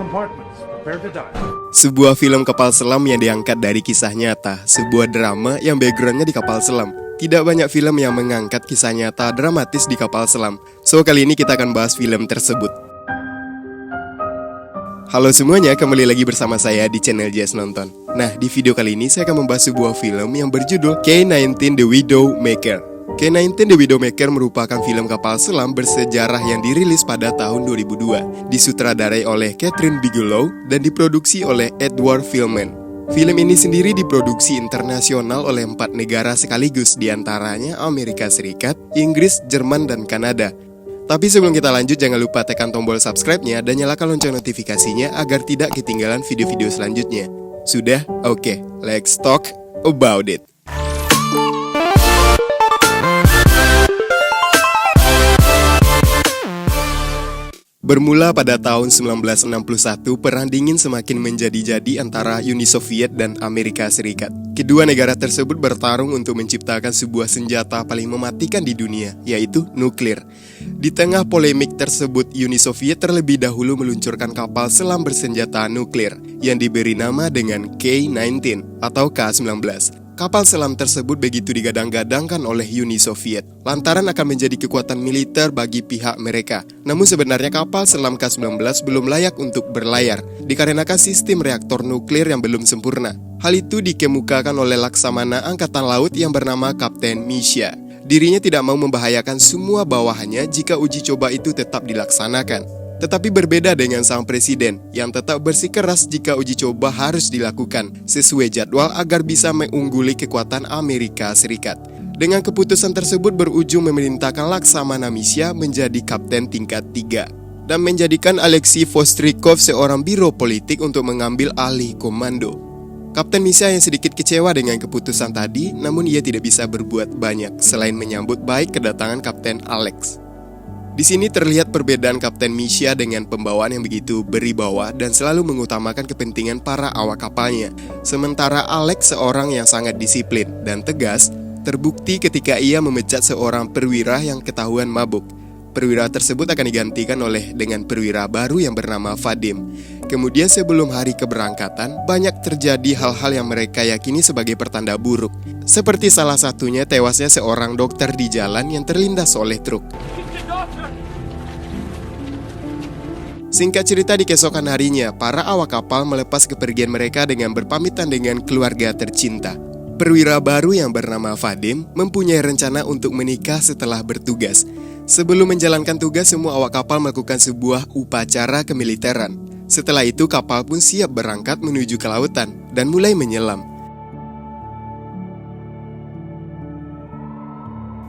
compartments. Prepare to dive. Sebuah film kapal selam yang diangkat dari kisah nyata, sebuah drama yang backgroundnya di kapal selam. Tidak banyak film yang mengangkat kisah nyata dramatis di kapal selam. So, kali ini kita akan bahas film tersebut. Halo semuanya, kembali lagi bersama saya di channel Jazz Nonton. Nah, di video kali ini saya akan membahas sebuah film yang berjudul K-19 The Widowmaker. K-19 The Widowmaker merupakan film kapal selam bersejarah yang dirilis pada tahun 2002, disutradarai oleh Catherine Bigelow dan diproduksi oleh Edward Filman. Film ini sendiri diproduksi internasional oleh 4 negara sekaligus, diantaranya Amerika Serikat, Inggris, Jerman, dan Kanada. Tapi sebelum kita lanjut, jangan lupa tekan tombol subscribe-nya dan nyalakan lonceng notifikasinya agar tidak ketinggalan video-video selanjutnya. Sudah? Oke, let's talk about it. Bermula pada tahun 1961, perang dingin semakin menjadi-jadi antara Uni Soviet dan Amerika Serikat. Kedua negara tersebut bertarung untuk menciptakan sebuah senjata paling mematikan di dunia, yaitu nuklir. Di tengah polemik tersebut, Uni Soviet terlebih dahulu meluncurkan kapal selam bersenjata nuklir yang diberi nama dengan K-19 atau K-19. Kapal selam tersebut begitu digadang-gadangkan oleh Uni Soviet lantaran akan menjadi kekuatan militer bagi pihak mereka. Namun sebenarnya kapal selam K-19 belum layak untuk berlayar dikarenakan sistem reaktor nuklir yang belum sempurna. Hal itu dikemukakan oleh Laksamana Angkatan Laut yang bernama Kapten Misha. Dirinya tidak mau membahayakan semua bawahannya jika uji coba itu tetap dilaksanakan. Tetapi berbeda dengan sang presiden yang tetap bersikeras jika uji coba harus dilakukan sesuai jadwal agar bisa mengungguli kekuatan Amerika Serikat. Dengan keputusan tersebut berujung memerintahkan Laksamana Misha menjadi kapten tingkat 3 dan menjadikan Alexei Vostrikov seorang biro politik untuk mengambil alih komando. Kapten Misha yang sedikit kecewa dengan keputusan tadi, namun ia tidak bisa berbuat banyak selain menyambut baik kedatangan Kapten Alex. Di sini terlihat perbedaan Kapten Misha dengan pembawaan yang begitu beribawa dan selalu mengutamakan kepentingan para awak kapalnya. Sementara Alex seorang yang sangat disiplin dan tegas, terbukti ketika ia memecat seorang perwira yang ketahuan mabuk. Perwira tersebut akan digantikan dengan perwira baru yang bernama Vadim. Kemudian sebelum hari keberangkatan, banyak terjadi hal-hal yang mereka yakini sebagai pertanda buruk. Seperti salah satunya tewasnya seorang dokter di jalan yang terlindas oleh truk. Singkat cerita, di keesokan harinya, para awak kapal melepas kepergian mereka dengan berpamitan dengan keluarga tercinta. Perwira baru yang bernama Vadim mempunyai rencana untuk menikah setelah bertugas. Sebelum menjalankan tugas, semua awak kapal melakukan sebuah upacara kemiliteran. Setelah itu, kapal pun siap berangkat menuju ke lautan dan mulai menyelam.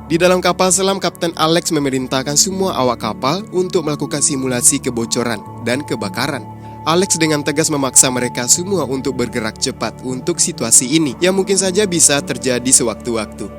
Di dalam kapal selam, Kapten Alex memerintahkan semua awak kapal untuk melakukan simulasi kebocoran dan kebakaran. Alex dengan tegas memaksa mereka semua untuk bergerak cepat untuk situasi ini yang mungkin saja bisa terjadi sewaktu-waktu.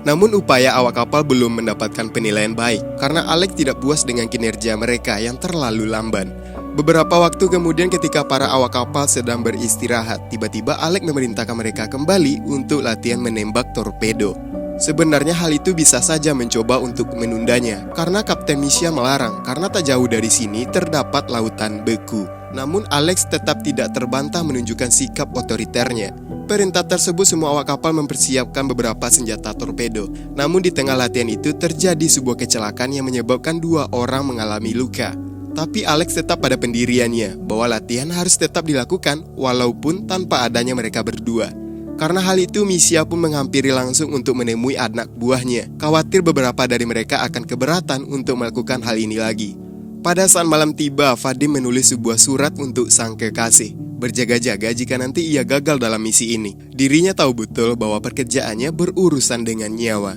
Namun upaya awak kapal belum mendapatkan penilaian baik karena Alex tidak puas dengan kinerja mereka yang terlalu lamban. Beberapa waktu kemudian ketika para awak kapal sedang beristirahat, tiba-tiba Alex memerintahkan mereka kembali untuk latihan menembak torpedo. Sebenarnya hal itu bisa saja mencoba untuk menundanya karena Kapten Misha melarang karena tak jauh dari sini terdapat lautan beku. Namun Alex tetap tidak terbantah menunjukkan sikap otoriternya. Perintah tersebut semua awak kapal mempersiapkan beberapa senjata torpedo. Namun di tengah latihan itu terjadi sebuah kecelakaan yang menyebabkan 2 orang mengalami luka. Tapi Alex tetap pada pendiriannya bahwa latihan harus tetap dilakukan walaupun tanpa adanya mereka berdua. Karena hal itu, Misha pun menghampiri langsung untuk menemui anak buahnya. Khawatir beberapa dari mereka akan keberatan untuk melakukan hal ini lagi. Pada saat malam tiba, Vadim menulis sebuah surat untuk sang kekasih. Berjaga-jaga jika nanti ia gagal dalam misi ini. Dirinya tahu betul bahwa pekerjaannya berurusan dengan nyawa.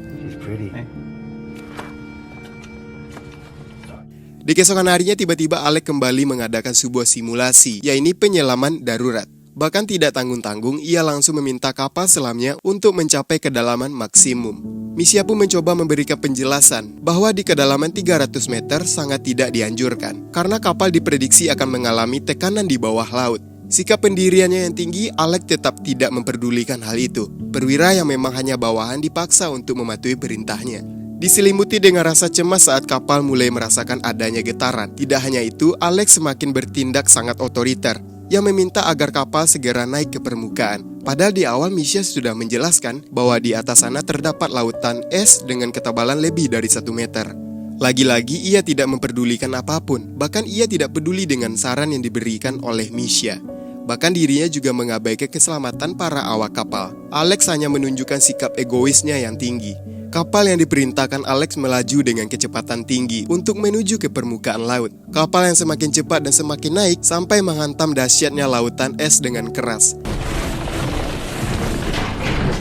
Di keesokan harinya tiba-tiba Alex kembali mengadakan sebuah simulasi, yaitu penyelaman darurat. Bahkan tidak tanggung-tanggung, ia langsung meminta kapal selamnya untuk mencapai kedalaman maksimum. Misha pun mencoba memberikan penjelasan bahwa di kedalaman 300 meter sangat tidak dianjurkan karena kapal diprediksi akan mengalami tekanan di bawah laut. Sikap pendiriannya yang tinggi, Alex tetap tidak memperdulikan hal itu. Perwira yang memang hanya bawahan dipaksa untuk mematuhi perintahnya. Diselimuti dengan rasa cemas saat kapal mulai merasakan adanya getaran. Tidak hanya itu, Alex semakin bertindak sangat otoriter, yang meminta agar kapal segera naik ke permukaan. Padahal di awal Misha sudah menjelaskan bahwa di atas sana terdapat lautan es dengan ketebalan lebih dari 1 meter. Lagi-lagi ia tidak memperdulikan apapun, bahkan ia tidak peduli dengan saran yang diberikan oleh Misha. Bahkan dirinya juga mengabaikan keselamatan para awak kapal. Alex hanya menunjukkan sikap egoisnya yang tinggi. Kapal yang diperintahkan Alex melaju dengan kecepatan tinggi untuk menuju ke permukaan laut. Kapal yang semakin cepat dan semakin naik sampai menghantam dahsyatnya lautan es dengan keras.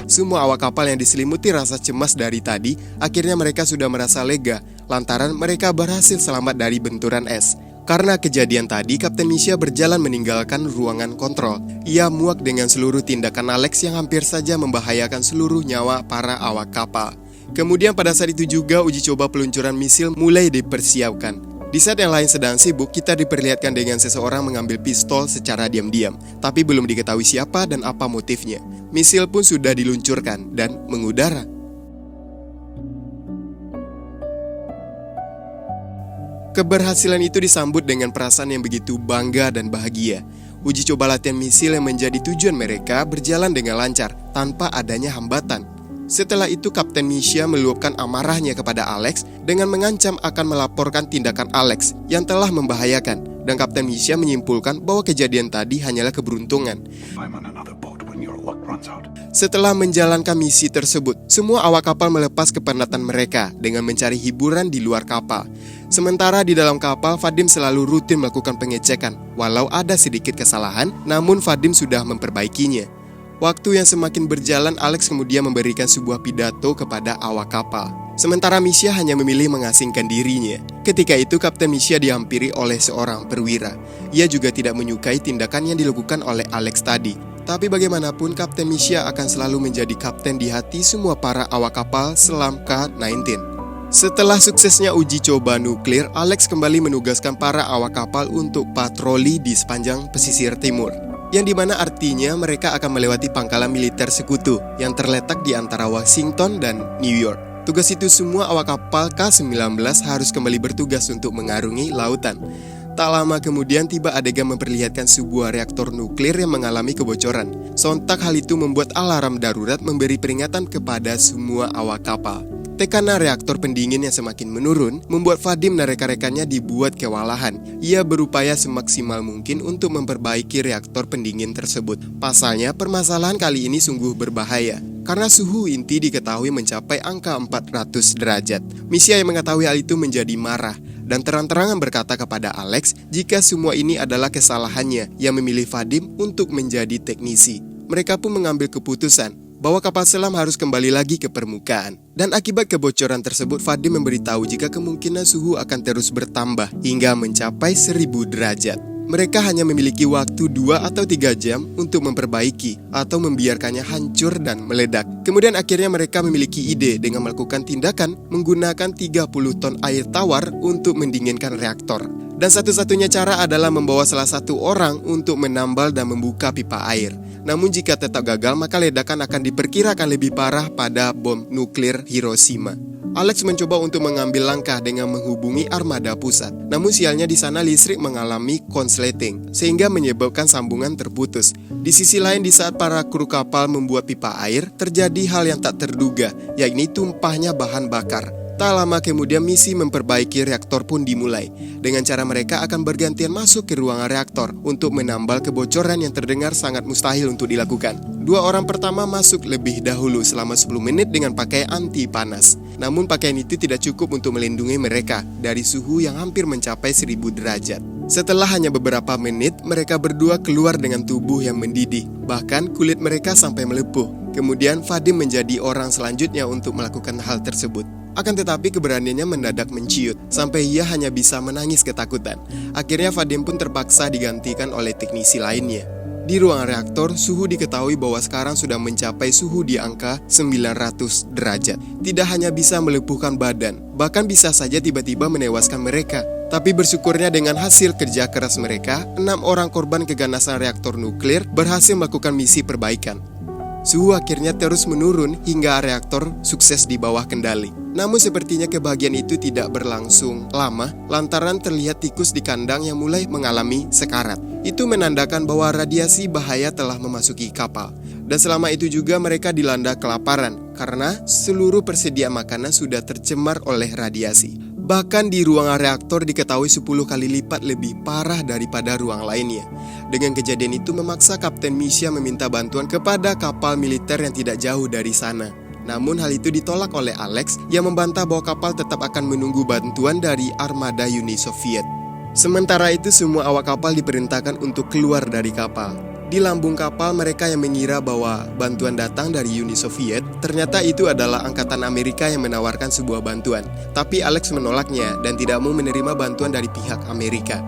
Semua awak kapal yang diselimuti rasa cemas dari tadi, akhirnya mereka sudah merasa lega lantaran mereka berhasil selamat dari benturan es. Karena kejadian tadi, Kapten Misha berjalan meninggalkan ruangan kontrol. Ia muak dengan seluruh tindakan Alex yang hampir saja membahayakan seluruh nyawa para awak kapal. Kemudian pada saat itu juga uji coba peluncuran misil mulai dipersiapkan. Di saat yang lain sedang sibuk, kita diperlihatkan dengan seseorang mengambil pistol secara diam-diam. Tapi belum diketahui siapa dan apa motifnya. Misil pun sudah diluncurkan dan mengudara. Keberhasilan itu disambut dengan perasaan yang begitu bangga dan bahagia. Uji coba latihan misil yang menjadi tujuan mereka berjalan dengan lancar, tanpa adanya hambatan. Setelah itu Kapten Misha meluapkan amarahnya kepada Alex dengan mengancam akan melaporkan tindakan Alex yang telah membahayakan. Dan Kapten Misha menyimpulkan bahwa kejadian tadi hanyalah keberuntungan. Setelah menjalankan misi tersebut, semua awak kapal melepas kepenatan mereka dengan mencari hiburan di luar kapal. Sementara di dalam kapal, Vadim selalu rutin melakukan pengecekan. Walau ada sedikit kesalahan, namun Vadim sudah memperbaikinya. Waktu yang semakin berjalan, Alex kemudian memberikan sebuah pidato kepada awak kapal. Sementara Misha hanya memilih mengasingkan dirinya. Ketika itu Kapten Misha dihampiri oleh seorang perwira. Ia juga tidak menyukai tindakan yang dilakukan oleh Alex tadi. Tapi bagaimanapun Kapten Misha akan selalu menjadi kapten di hati semua para awak kapal selam K-19. Setelah suksesnya uji coba nuklir, Alex kembali menugaskan para awak kapal untuk patroli di sepanjang pesisir timur, yang dimana artinya mereka akan melewati pangkalan militer sekutu yang terletak di antara Washington dan New York. Tugas itu semua awak kapal K-19 harus kembali bertugas untuk mengarungi lautan. Tak lama kemudian tiba adegan memperlihatkan sebuah reaktor nuklir yang mengalami kebocoran. Sontak hal itu membuat alarm darurat memberi peringatan kepada semua awak kapal. Tekanan reaktor pendingin yang semakin menurun membuat Vadim dan rekan-rekannya dibuat kewalahan. Ia berupaya semaksimal mungkin untuk memperbaiki reaktor pendingin tersebut. Pasalnya, permasalahan kali ini sungguh berbahaya karena suhu inti diketahui mencapai angka 400 derajat. Misha yang mengetahui hal itu menjadi marah dan terang-terangan berkata kepada Alex jika semua ini adalah kesalahannya yang memilih Vadim untuk menjadi teknisi. Mereka pun mengambil keputusan bahwa kapal selam harus kembali lagi ke permukaan. Dan akibat kebocoran tersebut, Vadim memberitahu jika kemungkinan suhu akan terus bertambah hingga mencapai 1000 derajat. Mereka hanya memiliki waktu 2 atau 3 jam untuk memperbaiki atau membiarkannya hancur dan meledak. Kemudian akhirnya mereka memiliki ide dengan melakukan tindakan menggunakan 30 ton air tawar untuk mendinginkan reaktor. Dan satu-satunya cara adalah membawa salah satu orang untuk menambal dan membuka pipa air. Namun jika tetap gagal, maka ledakan akan diperkirakan lebih parah pada bom nuklir Hiroshima. Alex mencoba untuk mengambil langkah dengan menghubungi armada pusat. Namun sialnya di sana listrik mengalami konsleting, sehingga menyebabkan sambungan terputus. Di sisi lain, di saat para kru kapal membuat pipa air, terjadi hal yang tak terduga, yakni tumpahnya bahan bakar. Tak lama kemudian misi memperbaiki reaktor pun dimulai. Dengan cara mereka akan bergantian masuk ke ruangan reaktor untuk menambal kebocoran yang terdengar sangat mustahil untuk dilakukan. 2 orang pertama masuk lebih dahulu selama 10 menit dengan pakaian anti panas. Namun pakaian itu tidak cukup untuk melindungi mereka dari suhu yang hampir mencapai 1000 derajat. Setelah hanya beberapa menit, mereka berdua keluar dengan tubuh yang mendidih. Bahkan kulit mereka sampai melepuh. Kemudian Vadim menjadi orang selanjutnya untuk melakukan hal tersebut. Akan tetapi keberaniannya mendadak menciut, sampai ia hanya bisa menangis ketakutan. Akhirnya Vadim pun terpaksa digantikan oleh teknisi lainnya. Di ruangan reaktor, suhu diketahui bahwa sekarang sudah mencapai suhu di angka 900 derajat. Tidak hanya bisa melepuhkan badan, bahkan bisa saja tiba-tiba menewaskan mereka. Tapi bersyukurnya dengan hasil kerja keras mereka, 6 orang korban keganasan reaktor nuklir berhasil melakukan misi perbaikan. Suhu akhirnya terus menurun hingga reaktor sukses di bawah kendali. Namun sepertinya kebahagiaan itu tidak berlangsung lama lantaran terlihat tikus di kandang yang mulai mengalami sekarat. Itu menandakan bahwa radiasi bahaya telah memasuki kapal. Dan selama itu juga mereka dilanda kelaparan karena seluruh persediaan makanan sudah tercemar oleh radiasi. Bahkan di ruang reaktor diketahui 10 kali lipat lebih parah daripada ruang lainnya. Dengan kejadian itu memaksa Kapten Misha meminta bantuan kepada kapal militer yang tidak jauh dari sana. Namun hal itu ditolak oleh Alex yang membantah bahwa kapal tetap akan menunggu bantuan dari armada Uni Soviet. Sementara itu semua awak kapal diperintahkan untuk keluar dari kapal. Di lambung kapal mereka yang mengira bahwa bantuan datang dari Uni Soviet, ternyata itu adalah angkatan Amerika yang menawarkan sebuah bantuan. Tapi Alex menolaknya dan tidak mau menerima bantuan dari pihak Amerika.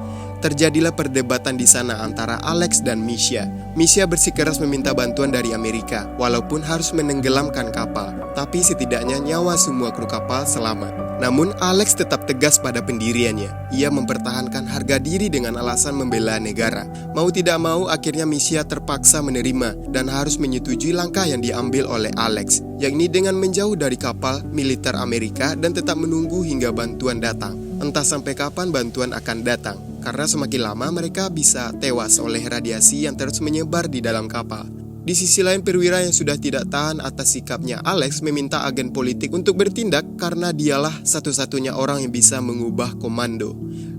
Terjadilah perdebatan di sana antara Alex dan Misha. Misha bersikeras meminta bantuan dari Amerika, walaupun harus menenggelamkan kapal. Tapi setidaknya nyawa semua kru kapal selamat. Namun Alex tetap tegas pada pendiriannya. Ia mempertahankan harga diri dengan alasan membela negara. Mau tidak mau akhirnya Misha terpaksa menerima dan harus menyetujui langkah yang diambil oleh Alex, yakni dengan menjauh dari kapal militer Amerika dan tetap menunggu hingga bantuan datang. Entah sampai kapan bantuan akan datang, karena semakin lama mereka bisa tewas oleh radiasi yang terus menyebar di dalam kapal. Di sisi lain, perwira yang sudah tidak tahan atas sikapnya Alex meminta agen politik untuk bertindak karena dialah satu-satunya orang yang bisa mengubah komando.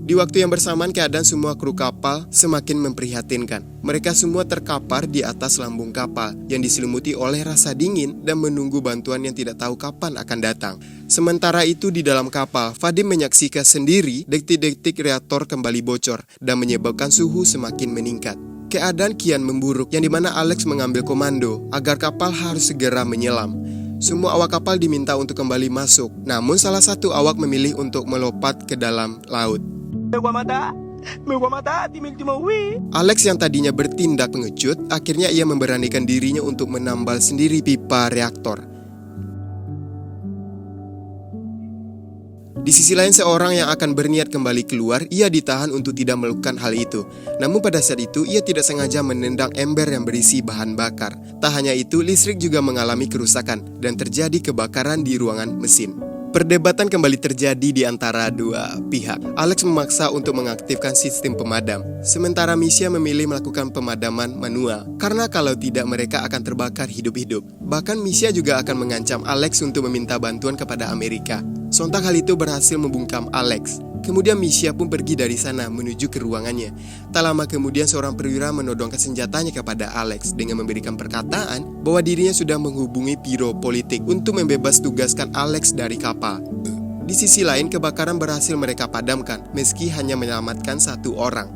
Di waktu yang bersamaan, keadaan semua kru kapal semakin memprihatinkan. Mereka semua terkapar di atas lambung kapal yang diselimuti oleh rasa dingin dan menunggu bantuan yang tidak tahu kapan akan datang. Sementara itu di dalam kapal, Vadim menyaksikan sendiri detik-detik reaktor kembali bocor dan menyebabkan suhu semakin meningkat. Keadaan kian memburuk yang dimana Alex mengambil komando agar kapal harus segera menyelam. Semua awak kapal diminta untuk kembali masuk, namun salah satu awak memilih untuk melompat ke dalam laut. Alex yang tadinya bertindak pengecut, akhirnya ia memberanikan dirinya untuk menambal sendiri pipa reaktor. Di sisi lain, seorang yang akan berniat kembali keluar, ia ditahan untuk tidak melakukan hal itu. Namun pada saat itu, ia tidak sengaja menendang ember yang berisi bahan bakar. Tak hanya itu, listrik juga mengalami kerusakan dan terjadi kebakaran di ruangan mesin. Perdebatan kembali terjadi di antara dua pihak. Alex memaksa untuk mengaktifkan sistem pemadam, sementara Misha memilih melakukan pemadaman manual, karena kalau tidak mereka akan terbakar hidup-hidup. Bahkan Misha juga akan mengancam Alex untuk meminta bantuan kepada Amerika. Sontak hal itu berhasil membungkam Alex. Kemudian Misha pun pergi dari sana menuju ke ruangannya. Tak lama kemudian seorang perwira menodongkan senjatanya kepada Alex dengan memberikan perkataan bahwa dirinya sudah menghubungi biro politik untuk membebas tugaskan Alex dari kapal. Di sisi lain, kebakaran berhasil mereka padamkan meski hanya menyelamatkan satu orang.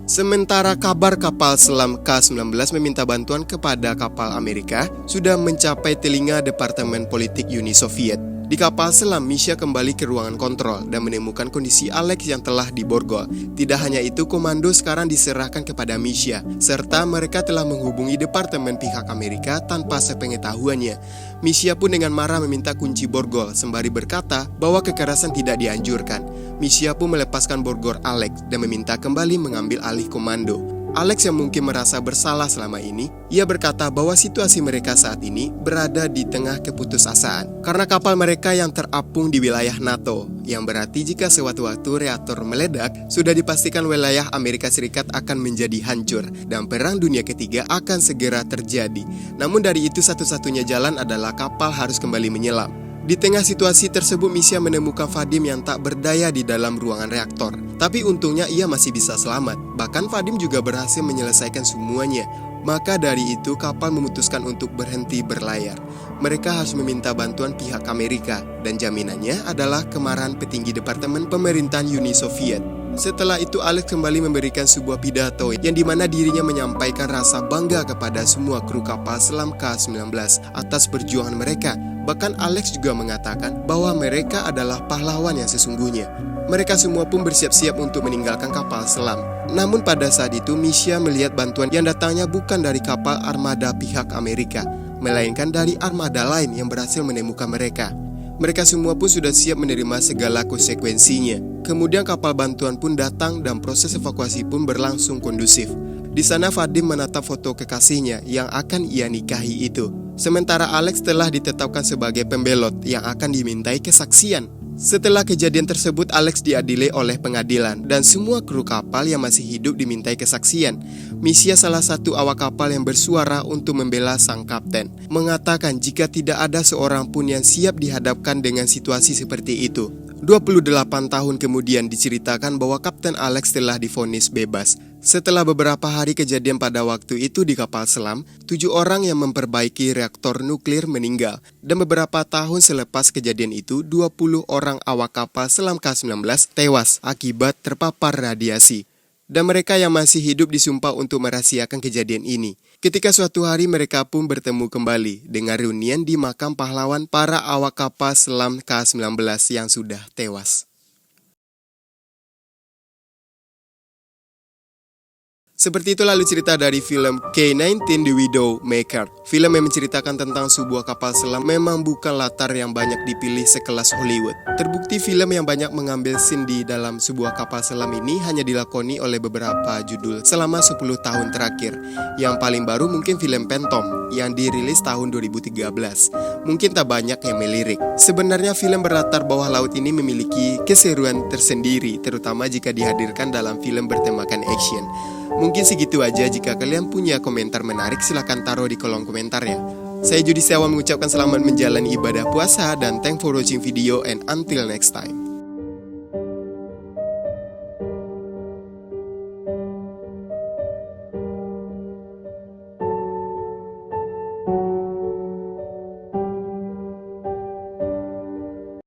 Sementara kabar kapal selam K-19 meminta bantuan kepada kapal Amerika sudah mencapai telinga Departemen Politik Uni Soviet. Di kapal selam, Misha kembali ke ruangan kontrol dan menemukan kondisi Alex yang telah diborgol. Tidak hanya itu, komando sekarang diserahkan kepada Misha, serta mereka telah menghubungi departemen pihak Amerika tanpa sepengetahuannya. Misha pun dengan marah meminta kunci borgol, sembari berkata bahwa kekerasan tidak dianjurkan. Misha pun melepaskan borgol Alex dan meminta kembali mengambil alih komando. Alex yang mungkin merasa bersalah selama ini, ia berkata bahwa situasi mereka saat ini berada di tengah keputusasaan karena kapal mereka yang terapung di wilayah NATO, yang berarti jika sewaktu-waktu reaktor meledak, sudah dipastikan wilayah Amerika Serikat akan menjadi hancur dan Perang Dunia Ketiga akan segera terjadi. Namun dari itu satu-satunya jalan adalah kapal harus kembali menyelam. Di tengah situasi tersebut, Misha menemukan Vadim yang tak berdaya di dalam ruangan reaktor. Tapi untungnya ia masih bisa selamat. Bahkan Vadim juga berhasil menyelesaikan semuanya. Maka dari itu kapal memutuskan untuk berhenti berlayar. Mereka harus meminta bantuan pihak Amerika, dan jaminannya adalah kemarahan petinggi Departemen Pemerintahan Uni Soviet. Setelah itu Alex kembali memberikan sebuah pidato yang dimana dirinya menyampaikan rasa bangga kepada semua kru kapal selam K-19 atas perjuangan mereka. Bahkan Alex juga mengatakan bahwa mereka adalah pahlawan yang sesungguhnya. Mereka semua pun bersiap-siap untuk meninggalkan kapal selam. Namun pada saat itu Misha melihat bantuan yang datangnya bukan dari kapal armada pihak Amerika, melainkan dari armada lain yang berhasil menemukan mereka. Mereka semua pun sudah siap menerima segala konsekuensinya. Kemudian kapal bantuan pun datang dan proses evakuasi pun berlangsung kondusif. Di sana Vadim menatap foto kekasihnya yang akan ia nikahi itu. Sementara Alex telah ditetapkan sebagai pembelot yang akan dimintai kesaksian. Setelah kejadian tersebut, Alex diadili oleh pengadilan dan semua kru kapal yang masih hidup dimintai kesaksian. Misha, salah satu awak kapal yang bersuara untuk membela sang kapten, mengatakan jika tidak ada seorang pun yang siap dihadapkan dengan situasi seperti itu. 28 tahun kemudian diceritakan bahwa Kapten Alex telah divonis bebas. Setelah beberapa hari kejadian pada waktu itu di kapal selam, 7 orang yang memperbaiki reaktor nuklir meninggal. Dan beberapa tahun selepas kejadian itu, 20 orang awak kapal selam K-19 tewas akibat terpapar radiasi. Dan mereka yang masih hidup disumpah untuk merahasiakan kejadian ini. Ketika suatu hari mereka pun bertemu kembali dengan reunian di makam pahlawan para awak kapal selam K-19 yang sudah tewas. Seperti itu lalu cerita dari film K-19 The Widowmaker. Film yang menceritakan tentang sebuah kapal selam memang bukan latar yang banyak dipilih sekelas Hollywood. Terbukti film yang banyak mengambil scene di dalam sebuah kapal selam ini hanya dilakoni oleh beberapa judul selama 10 tahun terakhir. Yang paling baru mungkin film Phantom yang dirilis tahun 2013. Mungkin tak banyak yang melirik. Sebenarnya film berlatar bawah laut ini memiliki keseruan tersendiri, terutama jika dihadirkan dalam film bertemakan action. Mungkin segitu aja. Jika kalian punya komentar menarik, silahkan taruh di kolom komentar ya. Saya Judi Setiawan mengucapkan selamat menjalani ibadah puasa dan thanks for watching video and until next time.